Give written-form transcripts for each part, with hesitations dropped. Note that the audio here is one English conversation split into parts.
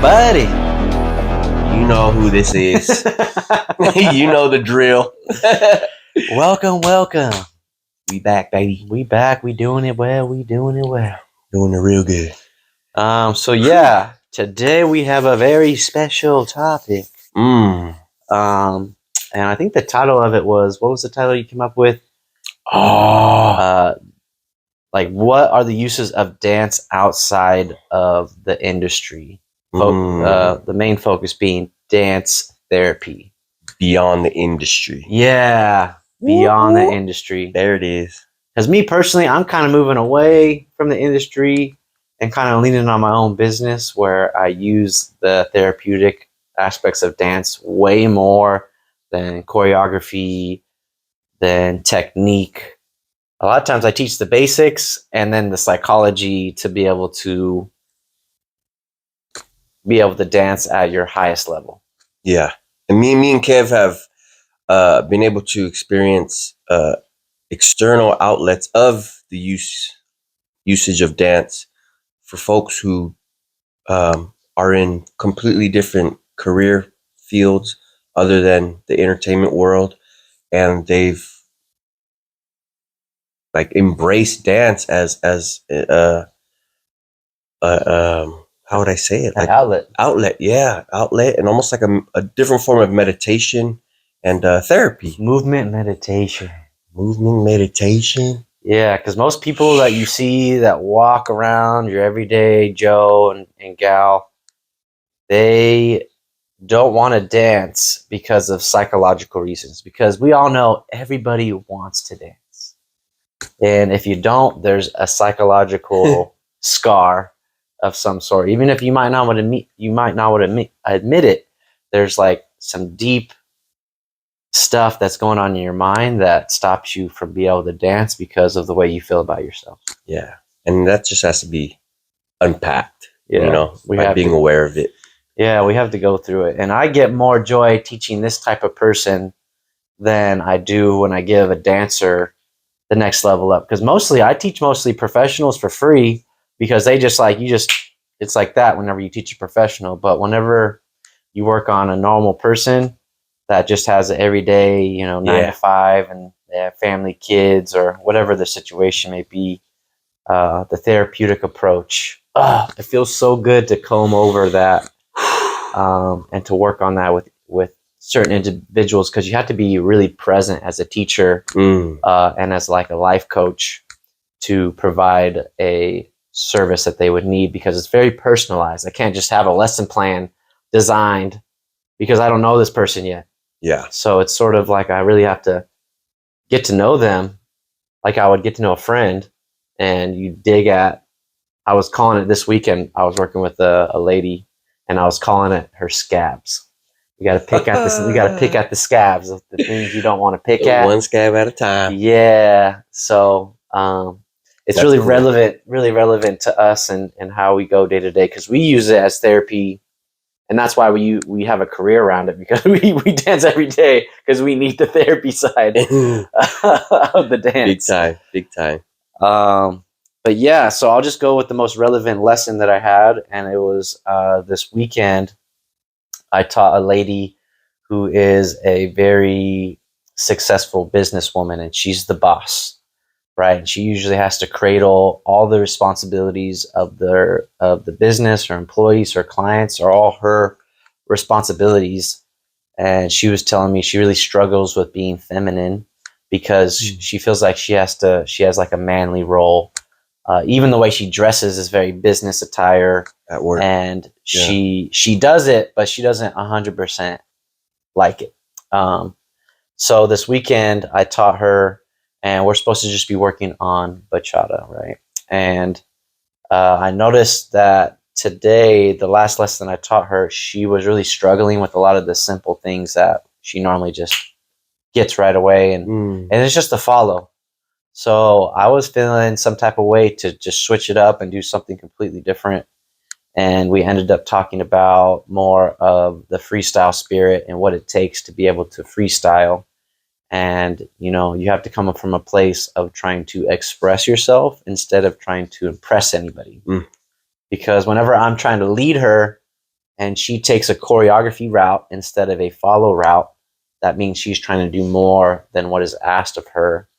buddy. You know who this is. You know the drill. Welcome. We back, baby. We back. We doing it well. Doing it real good. So yeah, today we have a very special topic. And I think the title of it was, what was the title you came up with? Like, what are the uses of dance outside of the industry? The main focus being dance therapy. Beyond the industry. Yeah, beyond the industry. There it is. Because me personally, I'm kind of moving away from the industry and kind of leaning on my own business, where I use the therapeutic aspects of dance way more than choreography, than technique. A lot of times I teach the basics and then the psychology to be able to dance at your highest level. Yeah. And me and Kev have been able to experience external outlets of the usage of dance for folks who are in completely different career fields other than the entertainment world, and they've like embraced dance as how would I say it? Like outlet, and almost like a different form of meditation and therapy. Movement meditation. Yeah, because most people that you see that walk around, your everyday Joe and gal, they don't want to dance because of psychological reasons. Because we all know everybody wants to dance. And if you don't, there's a psychological scar of some sort. Even if you might not want to admit it, there's like some deep stuff that's going on in your mind that stops you from being able to dance because of the way you feel about yourself. Yeah. And that just has to be unpacked, Yeah, by being aware of it. Yeah, we have to go through it. And I get more joy teaching this type of person than I do when I give a dancer the next level up. Because I teach mostly professionals for free, because they just it's like that whenever you teach a professional. But whenever you work on a normal person that just has an everyday, 9 to 5, and they have family, kids, or whatever the situation may be, the therapeutic approach, it feels so good to comb over that and to work on that with certain individuals, because you have to be really present as a teacher and as like a life coach to provide a service that they would need, because it's very personalized. I can't just have a lesson plan designed because I don't know this person yet. Yeah. So it's sort of like I really have to get to know them like I would get to know a friend. And you dig at, I was calling it this weekend, I was working with a lady, and I was calling it her scabs. You got to pick at this. You got to pick at the scabs of the things you don't want to pick at. One scab at a time. Yeah. So it's That's really cool. really relevant to us and how we go day to day, because we use it as therapy. And that's why we have a career around it, because we dance every day because we need the therapy side of the dance. Big time. But yeah, so I'll just go with the most relevant lesson that I had. And it was this weekend, I taught a lady who is a very successful businesswoman, and she's the boss, right? And she usually has to cradle all the responsibilities of the business. Her employees, her clients are all her responsibilities. And she was telling me she really struggles with being feminine, because she feels like she has like a manly role. Even the way she dresses is very business attire at work, and she does it, but she doesn't 100% like it. So this weekend I taught her, and we're supposed to just be working on bachata, right? And I noticed that today, the last lesson I taught her, she was really struggling with a lot of the simple things that she normally just gets right away, and it's just a follow. So I was feeling some type of way to just switch it up and do something completely different. And we ended up talking about more of the freestyle spirit and what it takes to be able to freestyle. And, you have to come up from a place of trying to express yourself instead of trying to impress anybody. Because whenever I'm trying to lead her, and she takes a choreography route instead of a follow route. That means she's trying to do more than what is asked of her.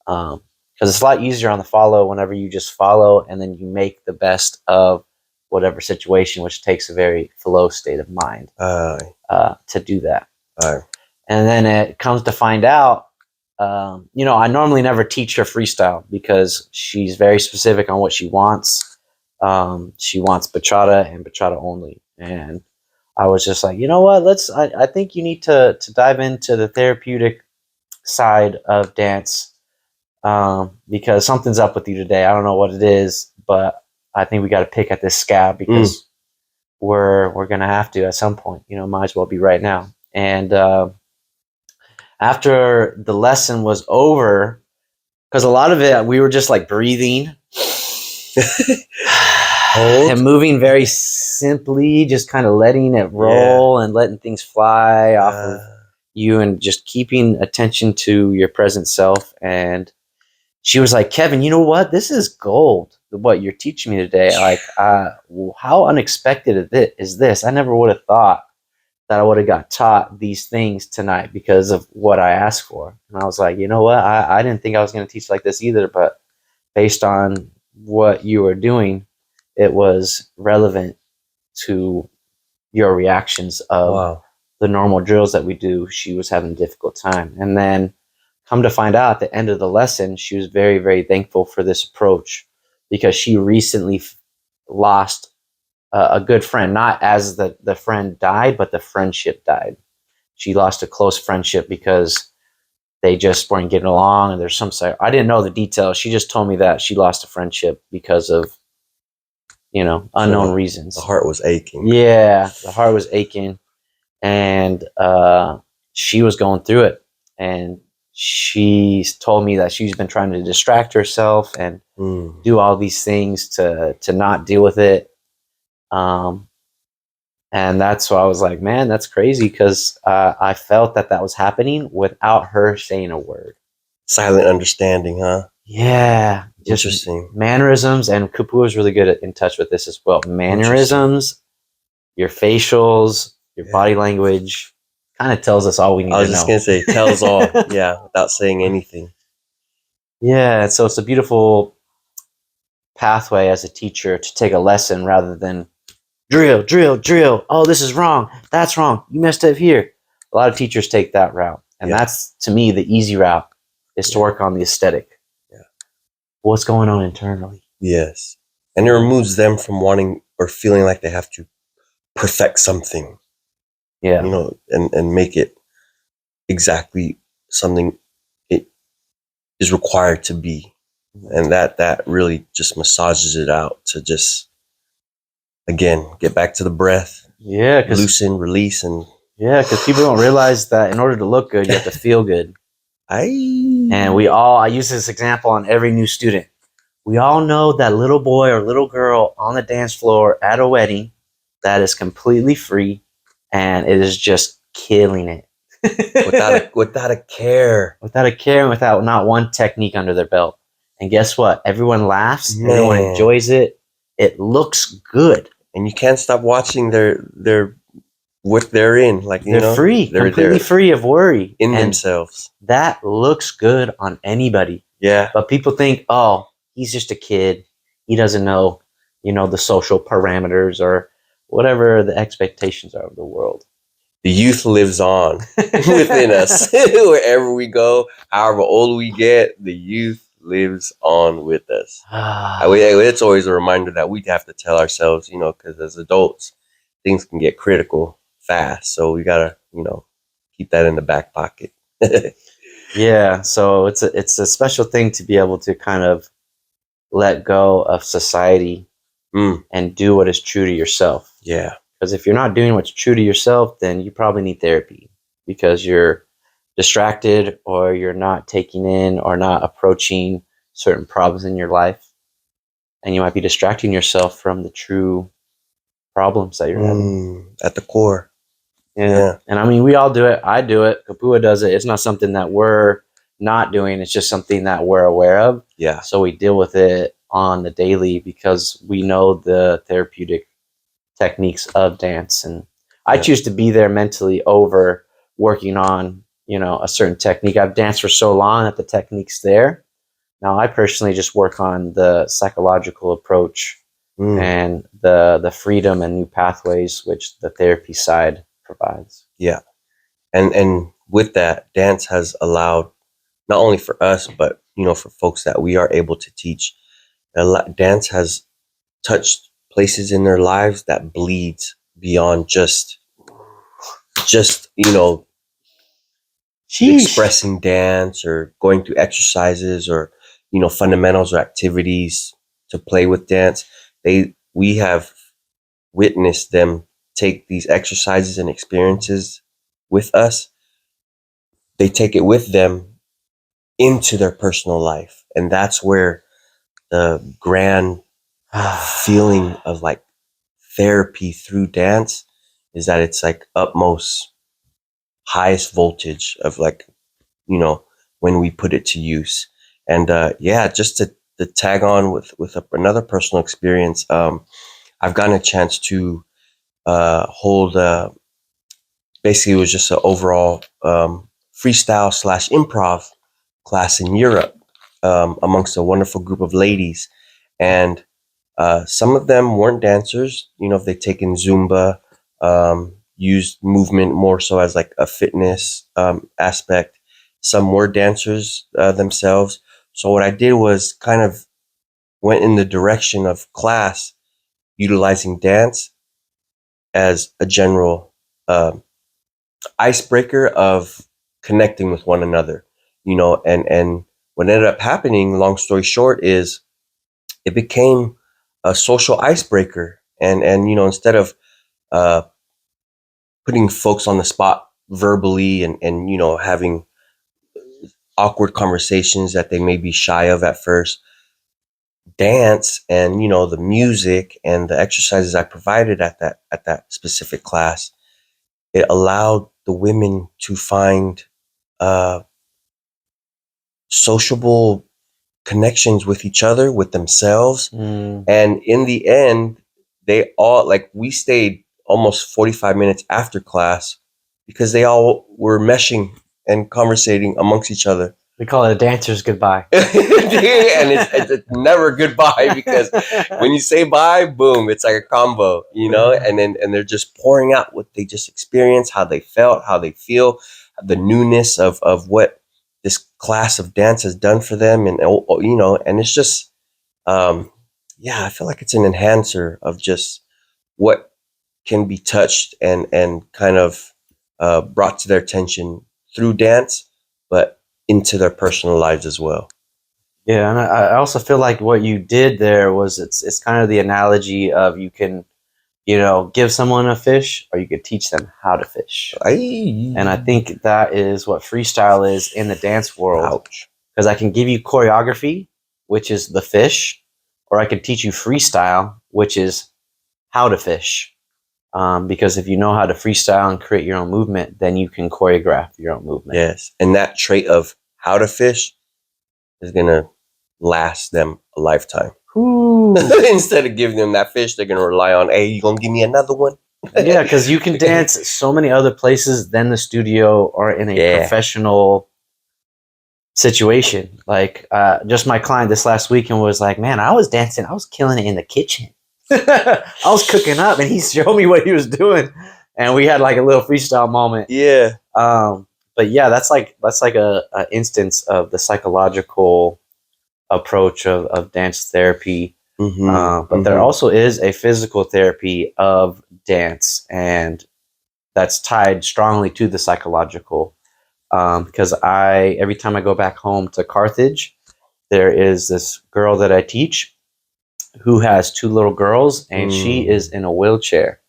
Because it's a lot easier on the follow whenever you just follow and then you make the best of whatever situation, which takes a very flow state of mind to do that. And then it comes to find out, I normally never teach her freestyle because she's very specific on what she wants. She wants bachata and bachata only. And I was just like, you know what, I think you need to dive into the therapeutic side of dance, because something's up with you today. I don't know what it is, but I think we got to pick at this scab because we're going to have to at some point, might as well be right now. And after the lesson was over, because a lot of it, we were just like breathing and moving very simply, just kind of letting it roll and letting things fly off of you and just keeping attention to your present self. And she was like, Kevin, you know what? This is gold, what you're teaching me today. Like, how unexpected is this? I never would have thought that I would have got taught these things tonight because of what I asked for. And I was like, you know what? I didn't think I was going to teach like this either, but based on what you were doing, it was relevant to your reactions of the normal drills that we do. She was having a difficult time. And then come to find out at the end of the lesson, she was very, very thankful for this approach because she recently lost a good friend, not as the friend died, but the friendship died. She lost a close friendship because they just weren't getting along. And there's some side, I didn't know the details. She just told me that she lost a friendship because of, unknown reasons. The heart was aching. Yeah, the heart was aching. And she was going through it. And she told me that she's been trying to distract herself and do all these things to not deal with it. And that's why I was like, man, that's crazy, because I felt that was happening without her saying a word. Silent understanding, huh? Yeah. Just interesting. Mannerisms, and Kapua is really good in touch with this as well. Mannerisms, your facials, your body language kind of tells us all we need to know. I was just going to say, tells all, without saying anything. Yeah, so it's a beautiful pathway as a teacher to take a lesson rather than drill, drill, drill. Oh, this is wrong. That's wrong. You messed up here. A lot of teachers take that route. And that's, to me, the easy route is to work on the aesthetic. Yeah. What's going on internally. Yes. And it removes them from wanting or feeling like they have to perfect something. Yeah. And make it exactly something it is required to be. And that really just massages it out to just, again, get back to the breath. Yeah. Loosen, release, and... Yeah, because people don't realize that in order to look good, you have to feel good. I use this example on every new student. We all know that little boy or little girl on the dance floor at a wedding that is completely free and it is just killing it. without a care. Without a care and without not one technique under their belt. And guess what? Everyone laughs. Man. Everyone enjoys it. It looks good. And you can't stop watching their what they're in. Like, they're free. They're completely free of worry. In themselves. That looks good on anybody. Yeah. But people think, oh, he's just a kid. He doesn't know, the social parameters or whatever the expectations are of the world. The youth lives on within us. Wherever we go, however old we get, the youth lives on with us. It's always a reminder that we have to tell ourselves, because as adults, things can get critical fast. So we got to, keep that in the back pocket. Yeah. So it's a special thing to be able to kind of let go of society and do what is true to yourself. Yeah. Because if you're not doing what's true to yourself, then you probably need therapy because you're distracted or you're not taking in or not approaching certain problems in your life. And you might be distracting yourself from the true problems that you're having. At the core. Yeah. And I mean, we all do it. I do it. Kapua does it. It's not something that we're not doing. It's just something that we're aware of. Yeah. So we deal with it on the daily because we know the therapeutic techniques of dance. And I Yeah. choose to be there mentally over working on, a certain technique. I've danced for so long that the technique's there. Now I personally just work on the psychological approach Mm. and the freedom and new pathways which the therapy side provides. Yeah. And with that, dance has allowed not only for us, but for folks that we are able to teach, dance has touched places in their lives that bleeds beyond just Sheesh. expressing dance or going through exercises or fundamentals or activities to play with dance. We have witnessed them take these exercises and experiences with us. They take it with them into their personal life, and that's where the grand feeling of like therapy through dance is, that it's like utmost highest voltage of like when we put it to use. And just to tag on with another personal experience, I've gotten a chance to hold basically, it was just an overall freestyle / improv class in Europe, amongst a wonderful group of ladies. And some of them weren't dancers. If they'd taken Zumba, used movement more so as like a fitness aspect. Some were dancers themselves. So what I did was kind of went in the direction of class, utilizing dance as a general icebreaker of connecting with one another. And what ended up happening, long story short, is it became a social icebreaker. And instead of uh, putting folks on the spot verbally and having awkward conversations that they may be shy of at first, dance and the music and the exercises I provided at that specific class, it allowed the women to find uh, sociable connections with each other, with themselves. And in the end, they all, like, we stayed almost 45 minutes after class because they all were meshing and conversating amongst each other. We call it a dancer's goodbye. And it's never goodbye, because when you say bye, boom, it's like a combo, and they're just pouring out what they just experienced, how they felt, how they feel, the newness of what this class of dance has done for them. And and it's just I feel like it's an enhancer of just what can be touched and kind of brought to their attention through dance, but into their personal lives as well. Yeah, and I also feel like what you did there was it's kind of the analogy of you can, give someone a fish or you could teach them how to fish. And I think that is what freestyle is in the dance world. Because I can give you choreography, which is the fish, or I can teach you freestyle, which is how to fish. Because if you know how to freestyle and create your own movement, then you can choreograph your own movement. Yes, and that trait of how to fish is gonna last them a lifetime. Instead of giving them that fish, they're gonna rely on, hey, you gonna give me another one? Yeah, because you can dance so many other places than the studio or in a professional situation. Like just my client this last weekend was like, man, I was dancing, I was killing it in the kitchen. I was cooking up and he showed me what he was doing and we had like a little freestyle moment. Yeah. But yeah, that's like a instance of the psychological approach of dance therapy. But there also is a physical therapy of dance, and that's tied strongly to the psychological. Because every time I go back home to Carthage, there is this girl that I teach who has 2 little girls, and she is in a wheelchair.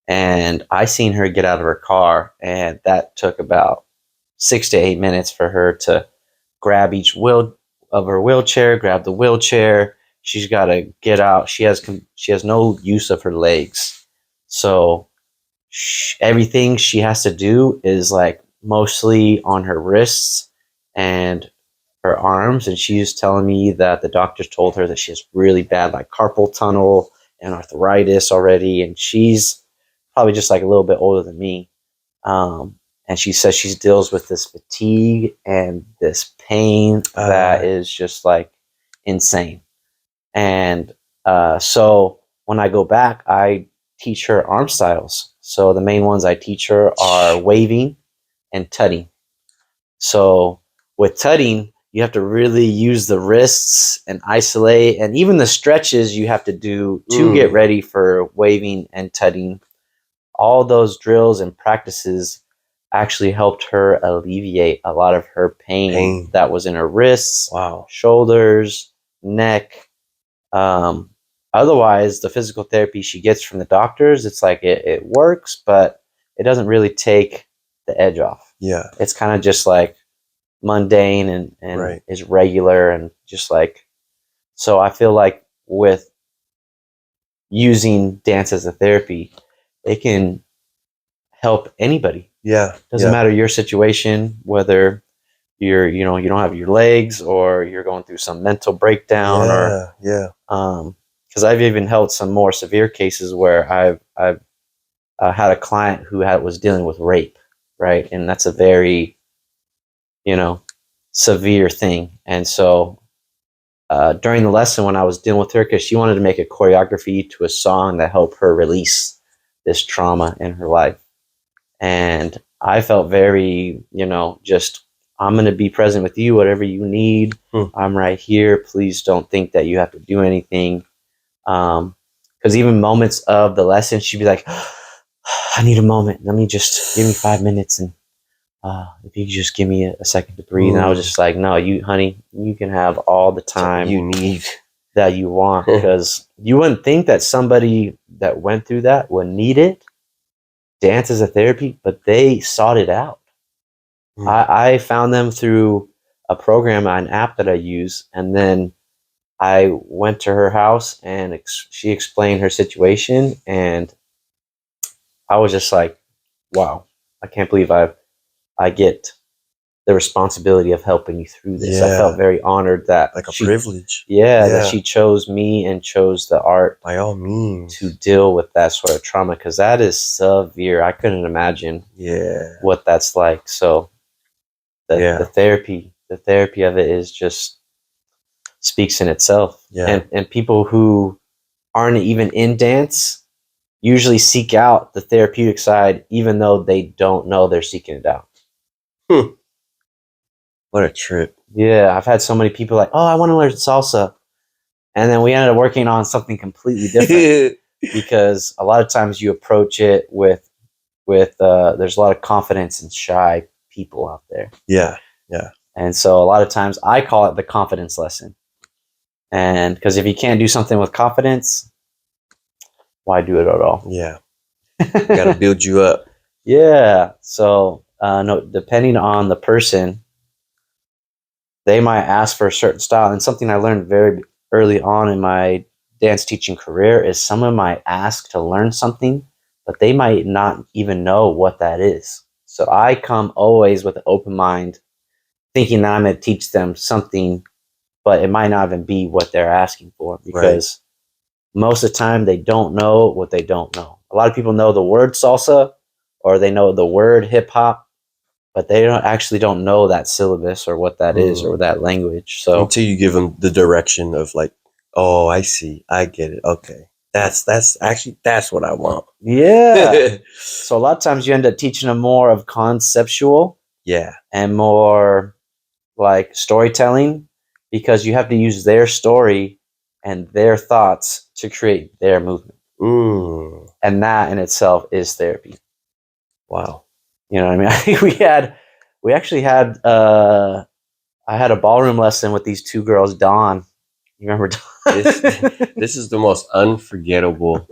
And I seen her get out of her car, and that took about 6 to 8 minutes for her to grab each wheel of her wheelchair, grab the wheelchair. She's got to get out. She has no use of her legs. So everything she has to do is like mostly on her wrists and her arms. And she's telling me that the doctors told her that she has really bad like carpal tunnel and arthritis already, and she's probably just like a little bit older than me. And she says she deals with this fatigue and this pain that is just like insane. And so when I go back, I teach her arm styles. So the main ones I teach her are waving and tutting. So with tutting, you have to really use the wrists and isolate, and even the stretches you have to do to get ready for waving and tutting. All those drills and practices actually helped her alleviate a lot of her pain that was in her wrists, shoulders, neck. Otherwise, the physical therapy she gets from the doctors, it's like it works, but it doesn't really take the edge off. Yeah. It's kind of just like mundane and is regular and just like, so I feel like with using dance as a therapy, it can help anybody. Yeah. Doesn't matter your situation, whether you're, you know, you don't have your legs or you're going through some mental breakdown or because I've even helped some more severe cases where I've had a client who was dealing with rape, right? And that's a very, you know, severe thing. And so during the lesson when I was dealing with her, because she wanted to make a choreography to a song that helped her release this trauma in her life. And I felt very, you know, just, I'm going to be present with you, whatever you need. I'm right here. Please don't think that you have to do anything. Because even moments of the lesson, she'd be like, I need a moment. Let me just give me 5 minutes. And if you could just give me a second to breathe. And I was just like, no, honey, you can have all the time you need that you want, because you wouldn't think that somebody that went through that would need it. Dance as a therapy, but they sought it out. I found them through a program, an app that I use, and then I went to her house and she explained her situation, and I was just like, wow, I can't believe I get the responsibility of helping you through this. I felt very honored that like a privilege. That she chose me and chose the art by all means to deal with that sort of trauma, because that is severe. I couldn't imagine what that's like. So the therapy of it is just speaks in itself. And people who aren't even in dance usually seek out the therapeutic side, even though they don't know they're seeking it out. What a trip. Yeah, I've had so many people like, oh, I want to learn salsa. And then we ended up working on something completely different because a lot of times you approach it with there's a lot of confidence and shy people out there. Yeah. And so a lot of times I call it the confidence lesson. And because if you can't do something with confidence, why do it at all? Yeah. Got to build you up. Yeah. So no, depending on the person, they might ask for a certain style. And something I learned very early on in my dance teaching career is someone might ask to learn something, but they might not even know what that is. So I come always with an open mind, thinking that I'm going to teach them something, but it might not even be what they're asking for, because most of the time they don't know what they don't know. A lot of people know the word salsa or they know the word hip hop, but they don't know that syllabus or what that is or that language. So until you give them the direction of like, oh, I see, I get it. Okay. That's what I want. Yeah. So a lot of times you end up teaching them more of conceptual and more like storytelling, because you have to use their story and their thoughts to create their movement. And that in itself is therapy. Wow. You know what I mean? I think we actually had I had a ballroom lesson with these two girls, Dawn. You remember Dawn? This is the most unforgettable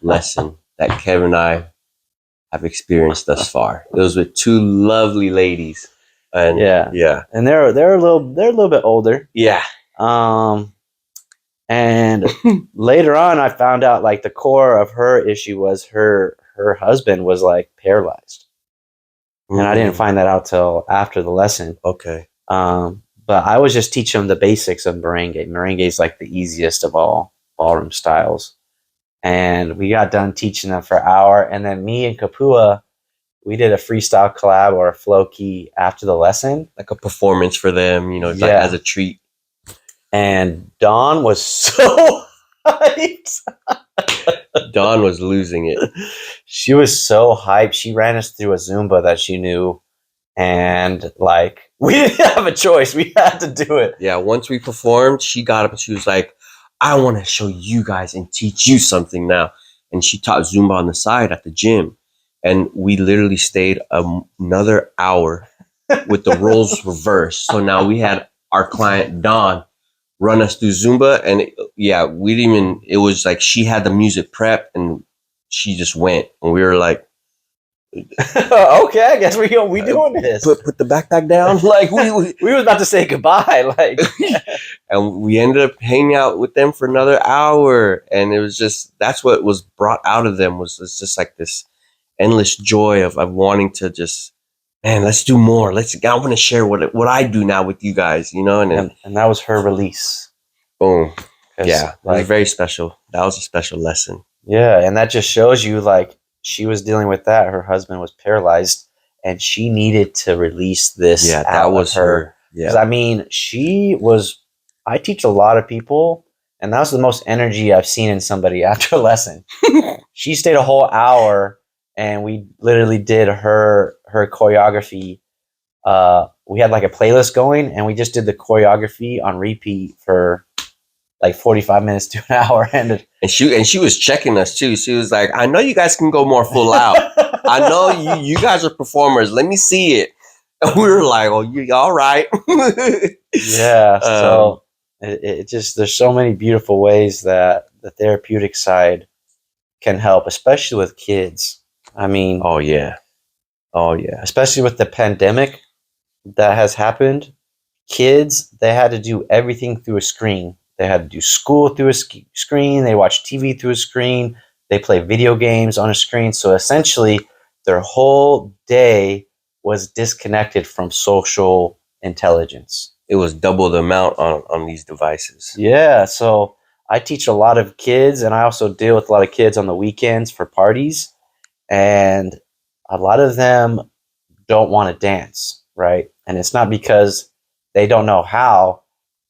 lesson that Kevin and I have experienced thus far. It was with two lovely ladies. And and they're a little bit older. And later on I found out like the core of her issue was her husband was like paralyzed. And I didn't find that out till after the lesson. Okay. But I was just teaching them the basics of merengue. Merengue is like the easiest of all ballroom styles. and we got done teaching them for an hour. And then me and Kapua, we did a freestyle collab or a flow key after the lesson. Like a performance for them, you know, like Yeah. as a treat. And Dawn was so hyped. Dawn was losing it. She was so hyped. She ran us through a Zumba that she knew. And like, we didn't have a choice. We had to do it. Yeah, once we performed, she got up and she was like, I want to show you guys and teach you something now. And she taught Zumba on the side at the gym. And we literally stayed another hour with the roles reversed. So now we had our client, Dawn, run us through Zumba. And we didn't even, it was like she had the music prep and she just went. And we were like, okay, I guess we doing this. Put the backpack down. Like we was about to say goodbye. Like, and we ended up hanging out with them for another hour. And it was just, that's what was brought out of them was it's just like this endless joy of wanting to just, man, let's do more. I want to share what I do now with you guys, you know? And that was her release. Boom. Yeah. It Like, was very special. That was a special lesson. Yeah. And that just shows you, like, she was dealing with that. Her husband was paralyzed and she needed to release this. Yeah, that was her. Yeah. 'Cause, I mean, I teach a lot of people, and that was the most energy I've seen in somebody after a lesson. She stayed a whole hour and we literally did her choreography. We had like a playlist going and we just did the choreography on repeat for like 45 minutes to an hour. And she was checking us too. She was like, I know you guys can go more full out. I know you guys are performers. Let me see it. And we were like, oh, you all right. Yeah. So it just, there's so many beautiful ways that the therapeutic side can help, especially with kids. I mean, oh yeah. Especially with the pandemic that has happened. Kids, they had to do everything through a screen. They had to do school through a screen. They watch TV through a screen. They play video games on a screen. So essentially, their whole day was disconnected from social intelligence. It was double the amount on these devices. Yeah. So I teach a lot of kids, and I also deal with a lot of kids on the weekends for parties. And a lot of them don't want to dance, right? And it's not because they don't know how.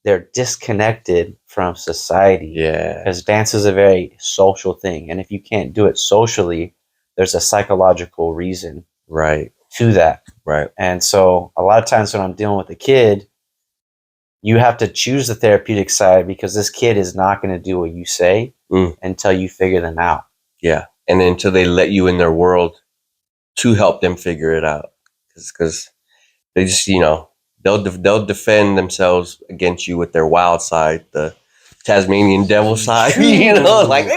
They're disconnected from society. Yeah. Because dance is a very social thing. And if you can't do it socially, there's a psychological reason to that. Right. And so a lot of times when I'm dealing with a kid, you have to choose the therapeutic side because this kid is not going to do what you say until you figure them out. Yeah. And then until they let you in their world to help them figure it out. Because they just, you know, they'll defend themselves against you with their wild side, the Tasmanian devil side, you know, like.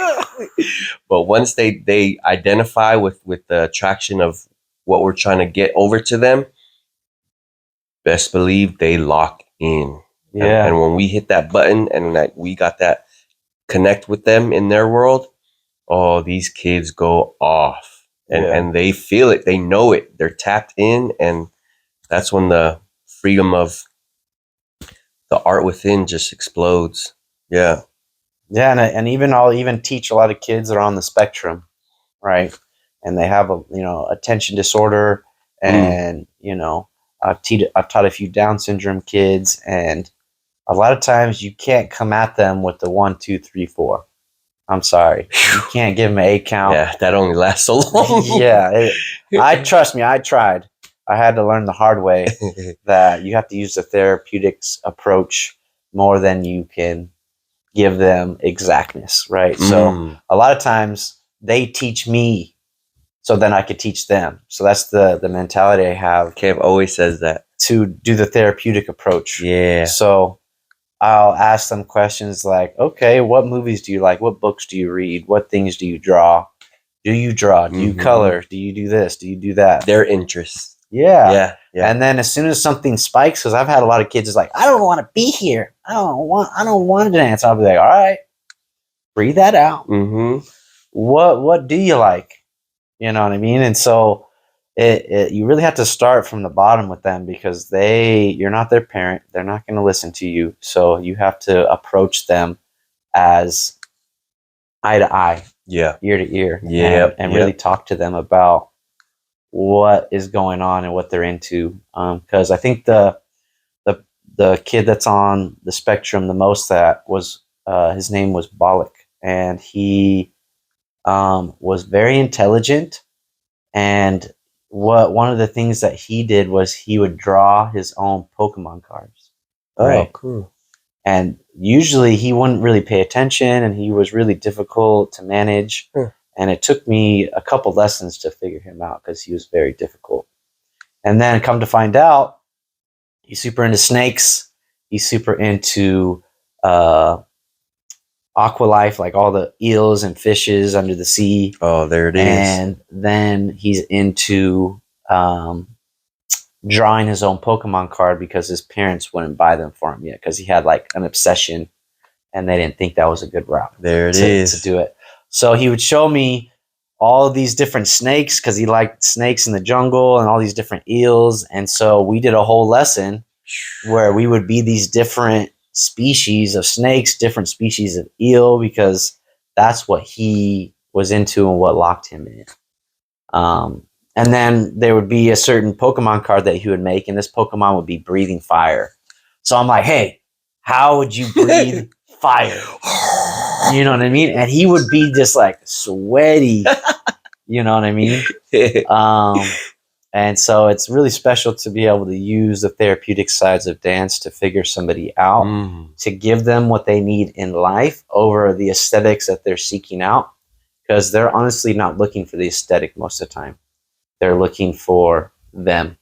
But once they identify with the attraction of what we're trying to get over to them, best believe they lock in. Yeah. And when we hit that button and that we got that connect with them in their world, oh, these kids go off and they feel it. They know it. They're tapped in, and that's when the freedom of the art within just explodes. Yeah. Yeah, and even I'll even teach a lot of kids that are on the spectrum, right? And they have attention disorder, and I've taught a few Down syndrome kids, and a lot of times you can't come at them with the 1, 2, 3, 4. I'm sorry, you can't give them an 8 count. Yeah, that only lasts so long. Yeah, I tried. I had to learn the hard way that you have to use the therapeutics approach more than you can give them exactness, right? So a lot of times they teach me so then I could teach them. So that's the mentality I have. Kev always says that. To do the therapeutic approach. Yeah. So I'll ask them questions like, okay, what movies do you like? What books do you read? What things do you draw? Do you draw? Do you color? Do you do this? Do you do that? Their interests. Yeah. And then as soon as something spikes, because I've had a lot of kids is like, I don't want to be here. I don't want to dance. I'll be like, all right, breathe that out. What do you like? You know what I mean? And so you really have to start from the bottom with them because you're not their parent. They're not going to listen to you. So you have to approach them as eye to eye. Yeah. ear to ear, Yep, and yep. really talk to them about what is going on and what they're into. Because I think the the kid that's on the spectrum the most, that was his name was Bollock, and he was very intelligent. And what one of the things that he did was he would draw his own Pokemon cards, Oh, right? cool. And usually he wouldn't really pay attention, and he was really difficult to manage. Huh. And it took me a couple lessons to figure him out because he was very difficult. And then come to find out, he's super into snakes. He's super into uh, aqua life, like all the eels and fishes under the sea. Oh, there it is. And then he's into um, drawing his own Pokemon card because his parents wouldn't buy them for him yet because he had like an obsession, and they didn't think that was a good route There it to is. do it. So he would show me all these different snakes because he liked snakes in the jungle and all these different eels. And so we did a whole lesson where we would be these different species of snakes, different species of eel, because that's what he was into and what locked him in. And then there would be a certain Pokemon card that he would make, and this Pokemon would be breathing fire. So I'm like, hey, how would you breathe fire? You know what I mean? And he would be just like sweaty. You know what I mean? And so it's really special to be able to use the therapeutic sides of dance to figure somebody out, to give them what they need in life over the aesthetics that they're seeking out, because they're honestly not looking for the aesthetic most of the time. They're looking for them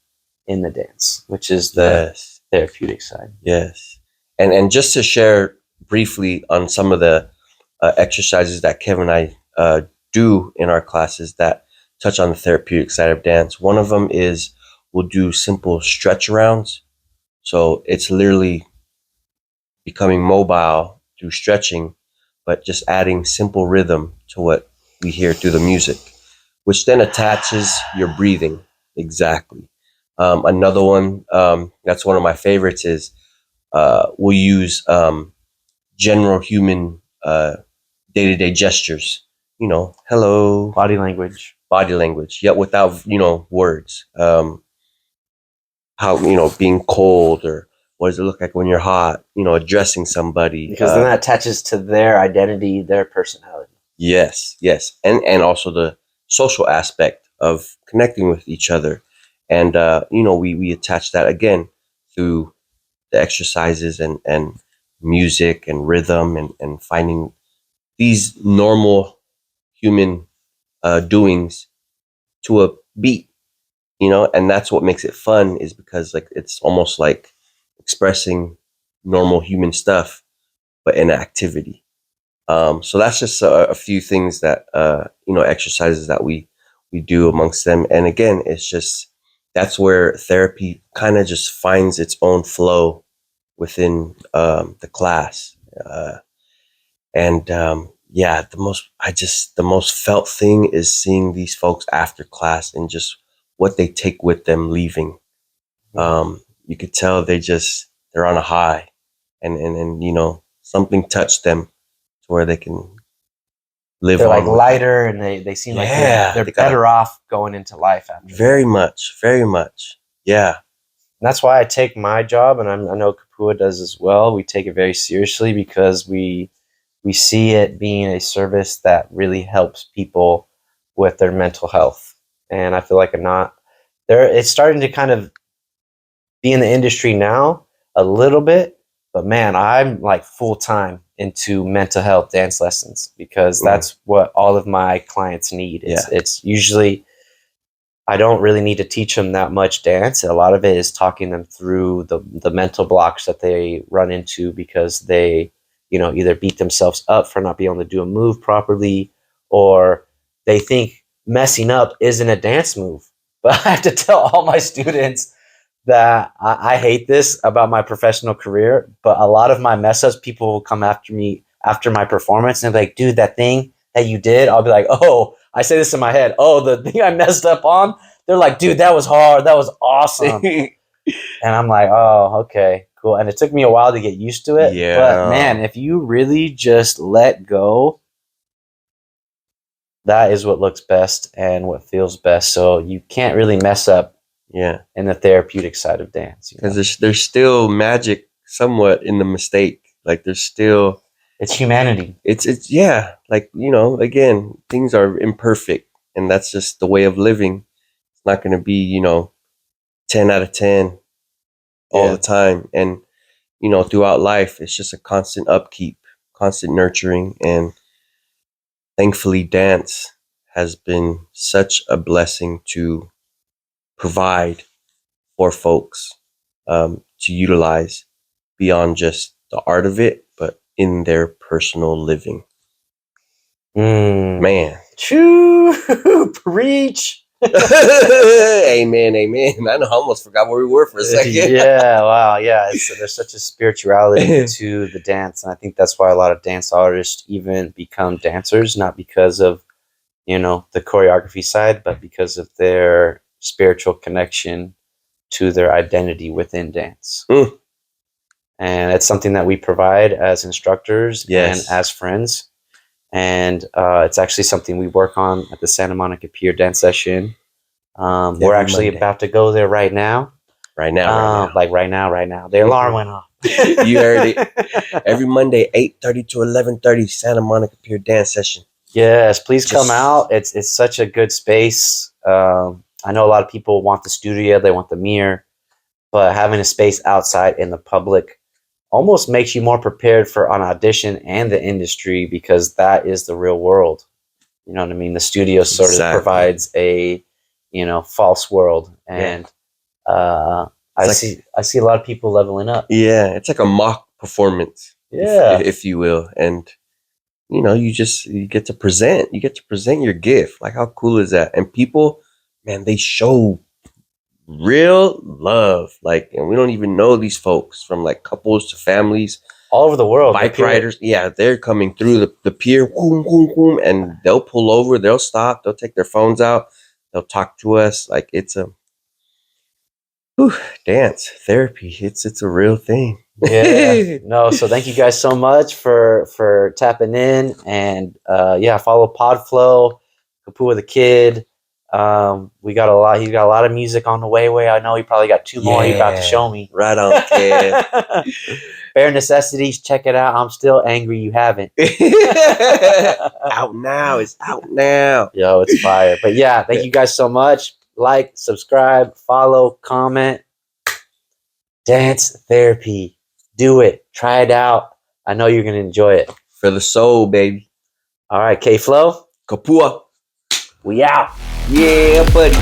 in the dance, which is the Yes. therapeutic side. Yes. And just to share briefly on some of the exercises that Kevin and I do in our classes that touch on the therapeutic side of dance. One of them is we'll do simple stretch rounds. So it's literally becoming mobile through stretching, but just adding simple rhythm to what we hear through the music, which then attaches your breathing. Exactly. Another one that's one of my favorites is we'll use general human day-to-day gestures. You know, hello, Body language. yet without words. How being cold, or what does it look like when you're hot? Addressing somebody. Because then that attaches to their identity, their personality. Yes, yes, and also the social aspect of connecting with each other, and we attach that again through the exercises and music and rhythm and finding these normal human doings to a beat, and that's what makes it fun, is because like it's almost like expressing normal human stuff but in activity. So that's just a few things that exercises that we do amongst them. And again, it's just that's where therapy kind of just finds its own flow within the class. And yeah, the most felt thing is seeing these folks after class and just what they take with them leaving. You could tell they're on a high, and something touched them to where they can live They're on like with lighter, and they seem like they're they better off going into life after. very much, very much. Yeah. And that's why I take my job, and I know Kapua does as well. We take it very seriously because we see it being a service that really helps people with their mental health. And I feel like I'm not there. It's starting to kind of be in the industry now a little bit, but man, I'm like full time into mental health dance lessons because that's what all of my clients need. It's usually, I don't really need to teach them that much dance. A lot of it is talking them through the mental blocks that they run into because they, either beat themselves up for not being able to do a move properly, or they think messing up isn't a dance move. But I have to tell all my students that I hate this about my professional career, but a lot of my mess ups, people will come after me after my performance and be like, dude, that thing that you did, I'll be like, oh, I say this in my head, oh, the thing I messed up on. They're like, dude, that was hard. That was awesome. And I'm like, oh, okay, cool. And it took me a while to get used to it. Yeah. But man, if you really just let go that is what looks best and what feels best. So you can't really mess up in the therapeutic side of dance. Because there's still magic somewhat in the mistake. Like there's still, it's humanity. It's like, you know, again, things are imperfect, and that's just the way of living. It's not going to be, you know, 10 out of 10 all the time. And, you know, throughout life, it's just a constant upkeep, constant nurturing. And thankfully, dance has been such a blessing to provide for folks, to utilize beyond just the art of it, but in their personal living. Man. True. Preach. Amen, amen. I almost forgot where we were for a second. Yeah, wow, yeah. There's such a spirituality to the dance, and I think that's why a lot of dance artists even become dancers, not because of, you know, the choreography side, but because of their spiritual connection to their identity within dance. And it's something that we provide as instructors and as friends. And it's actually something we work on at the Santa Monica PIER dance session. We're actually about to go there right now. Right now. Like right now. The alarm went off. You heard it. Every Monday, 8:30 to 11:30, Santa Monica PIER dance session. Yes, please come out. It's such a good space. I know a lot of people want the studio, they want the mirror, but having a space outside in the public almost makes you more prepared for an audition and the industry, because that is the real world. You know what I mean? The studio sort of provides a, you know, false world, and I see a lot of people leveling up. Yeah, it's like a mock performance, if you will, and you know, you get to present your gift. Like, how cool is that? And people, man, they show real love. Like, and we don't even know these folks, from like couples to families all over the world. Bike riders, they're coming through the pier, boom, boom, boom, and they'll pull over, they'll stop, they'll take their phones out, they'll talk to us. Like, it's a dance therapy. It's a real thing. No, so thank you guys so much for tapping in, and follow Podflow, Kapua the Kid. He got a lot of music on the way. I know he probably got 2 more he's about to show me. Right on, kid. Bare Necessities, check it out. I'm still angry you haven't. Out now. It's out now. Yo, it's fire. But yeah, thank you guys so much. Like, subscribe, follow, comment. Dance therapy. Do it. Try it out. I know you're going to enjoy it. For the soul, baby. All right, KFlow Kapua. We out. Yeah, buddy.